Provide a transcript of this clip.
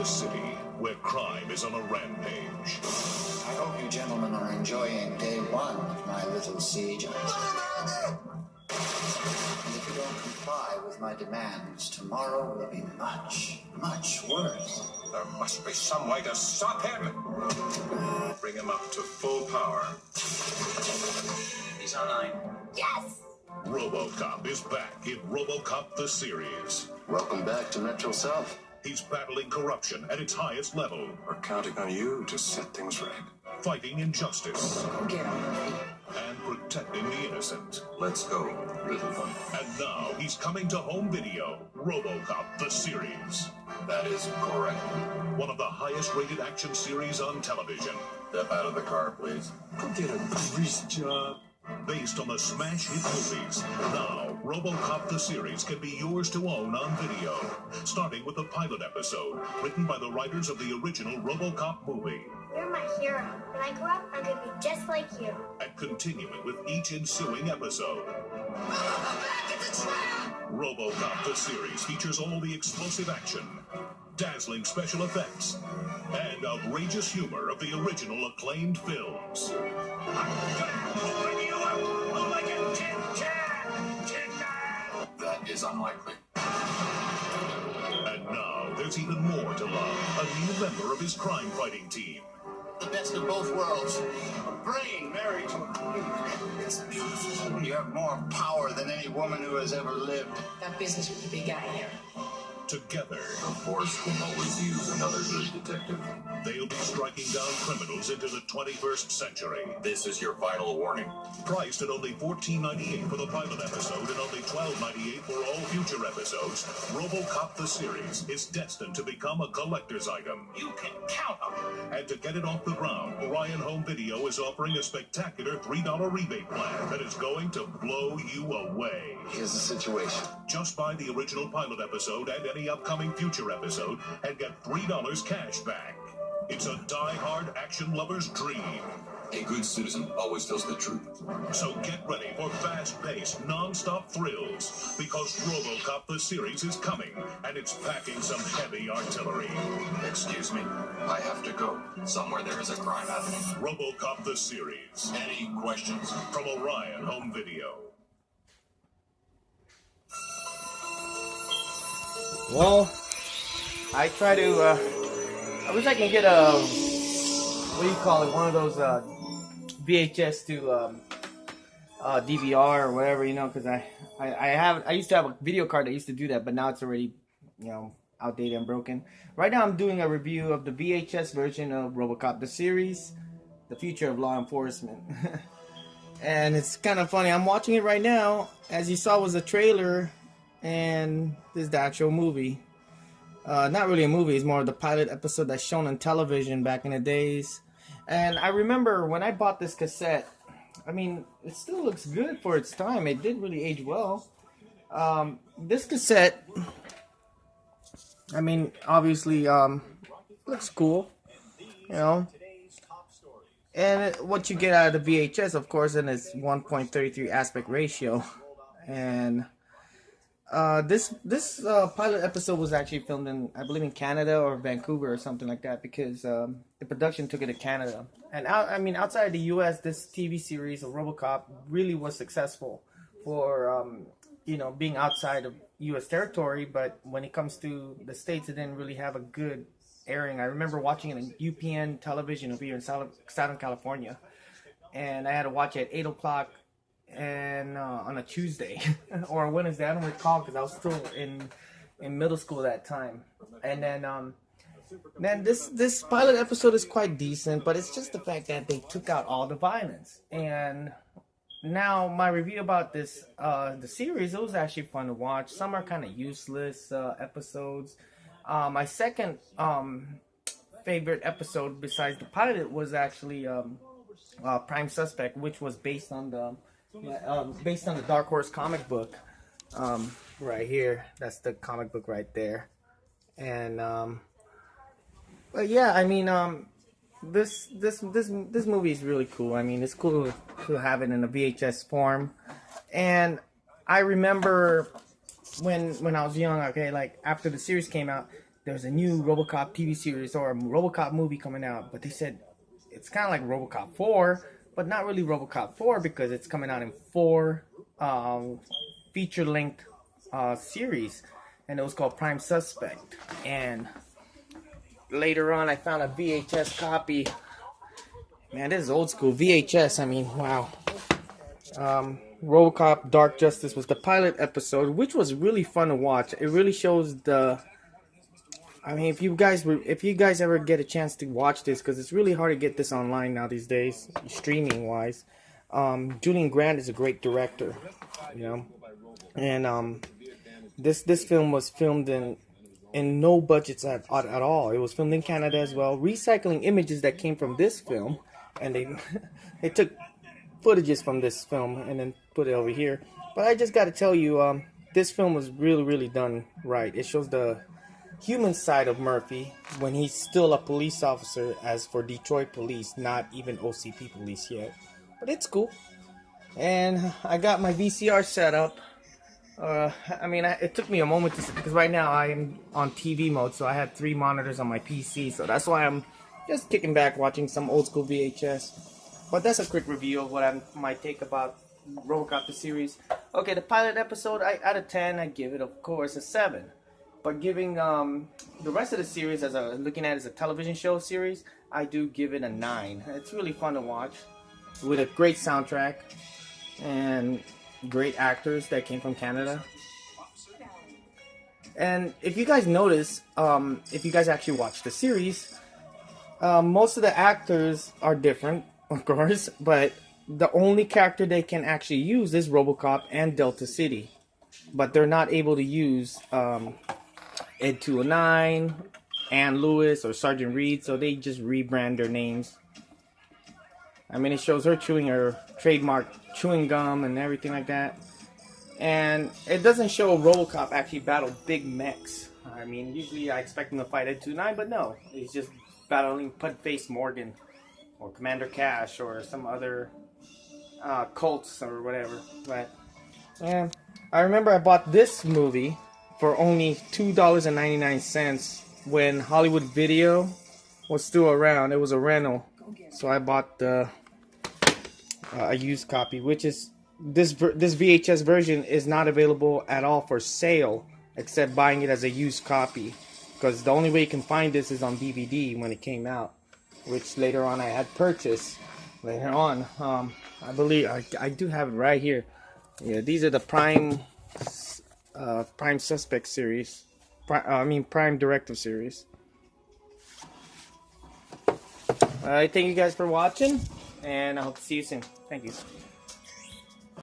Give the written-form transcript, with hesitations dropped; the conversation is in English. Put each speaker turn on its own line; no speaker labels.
a city where crime is on a rampage.
I hope you gentlemen are enjoying day one of my little siege. And if you don't comply with my demands, tomorrow will be much, much worse.
There must be some way to stop him. Bring him up to full power.
He's online.
Yes!
Robocop is back in Robocop the series.
Welcome back to Metro South.
He's battling corruption at its highest level.
We're counting on you to set things right.
Fighting injustice.
Go get him, Ray.
And protecting the innocent.
Let's go, little one.
And now he's coming to home video. Robocop the series.
That is correct.
One of the highest rated action series on television.
Step out of the car, please.
Go get a grease job.
Based on the smash hit movies, now Robocop the series can be yours to own on video. Starting with the pilot episode, written by the writers of the original Robocop movie.
You're my hero. When I grow up, I'm going to be just like you.
And continuing with each ensuing episode. Robocop the series features all the explosive action, dazzling special effects, and outrageous humor of the original acclaimed films.
That is unlikely.
And now there's even more to love. A new member of his crime-fighting team.
The best of both worlds. A brain married to a queen. It's beautiful. You have more power than any woman who has ever lived.
That business with the big guy here.
Together,
The Force can always use another good detective.
they'll be striking down criminals into the 21st century.
This is your final warning.
Priced at only $14.98 for the pilot episode and only $12.98 for all future episodes, Robocop the series is destined to become a collector's item.
You can count on it.
And to get it off the ground, Orion Home Video is offering a spectacular $3 rebate plan that is going to blow you away.
Here's the situation.
Just buy the original pilot episode and any upcoming future episode and get $3 cash back. It's a die-hard action lover's dream.
A good citizen always tells the truth.
So get ready for fast-paced, non-stop thrills, because Robocop the series is coming, and it's packing some heavy artillery.
Excuse me, I have to go. Somewhere there is a crime happening.
Robocop the series,
Any questions?
from Orion Home Video.
Well, I try to, I wish I can get a, what do you call it, one of those VHS to DVR or whatever, you know, because I used to have a video card that used to do that, but now it's already, you know, outdated and broken. Right now I'm doing a review of the VHS version of Robocop the series, The Future of Law Enforcement. And it's kind of funny, I'm watching it right now. As you saw was a trailer, and this is the actual movie. Not really a movie, it's more of the pilot episode that's shown on television back in the days. And I remember when I bought this cassette, I mean, it still looks good for its time. It did really age well. This cassette, I mean, obviously, looks cool, you know. And what you get out of the VHS, of course, and it's 1.33 aspect ratio. And this pilot episode was actually filmed in, I believe, in Canada or Vancouver or something like that, because the production took it to Canada. And I mean, outside the U.S., this TV series of RoboCop really was successful for you know, being outside of U.S. territory. But when it comes to the States, it didn't really have a good airing. I remember watching it on UPN television over here in Southern California, and I had to watch it at 8 o'clock. And on a Tuesday or a Wednesday, I don't recall, because I was still in middle school at that time. And then this pilot episode is quite decent, but it's just the fact that they took out all the violence. And now my review about this the series, it was actually fun to watch. Some are kind of useless episodes. My second favorite episode besides the pilot was actually Prime Suspect, which was based on the Dark Horse comic book, right here. That's the comic book right there. And but yeah, I mean, this movie is really cool. I mean, it's cool to have it in a VHS form. And I remember when I was young, okay, like after the series came out, there's a new Robocop TV series or a Robocop movie coming out, but they said it's kind of like Robocop 4, but not really Robocop 4 because it's coming out in 4 feature-length series, and it was called Prime Suspect. And later on, I found a VHS copy. Man, this is old school VHS. I mean, wow. Robocop Dark Justice was the pilot episode, which was really fun to watch. It really shows the... I mean, if you guys ever get a chance to watch this, because it's really hard to get this online now these days, streaming wise. Julian Grant is a great director, you know, and this film was filmed in no budgets at all. It was filmed in Canada as well, recycling images that came from this film, and they took footages from this film and then put it over here. But I just got to tell you, this film was really done right. It shows the human side of Murphy when he's still a police officer, as for Detroit police, not even OCP police yet. But it's cool. And I got my VCR set up. I mean, it took me a moment to, because right now I am on TV mode, so I have 3 monitors on my PC, so that's why I'm just kicking back watching some old school VHS. But that's a quick review of what I might take about Robocop the series. Okay, the pilot episode, out of 10, I give it, of course, a 7. But giving the rest of the series, looking at it as a television show series, I do give it a 9. It's really fun to watch, with a great soundtrack and great actors that came from Canada. And if you guys notice, if you guys actually watch the series, most of the actors are different, of course, but the only character they can actually use is Robocop and Delta City. But they're not able to use Ed 209, Ann Lewis, or Sergeant Reed, so they just rebrand their names. I mean, it shows her chewing her trademark chewing gum and everything like that. And it doesn't show Robocop actually battle big mechs. I mean, usually I expect him to fight Ed 209, but no. He's just battling Put-Face Morgan, or Commander Cash, or some other cults or whatever. But, yeah. I remember I bought this movie for only $2.99 when Hollywood Video was still around. It was a rental, so I bought a used copy, which is this VHS version is not available at all for sale, except buying it as a used copy, because the only way you can find this is on DVD when it came out, which later on I had purchased later on. I believe I do have it right here. Yeah, these are the Prime Suspect series. Prime Directive series. Alright, thank you guys for watching, and I hope to see you soon. Thank you.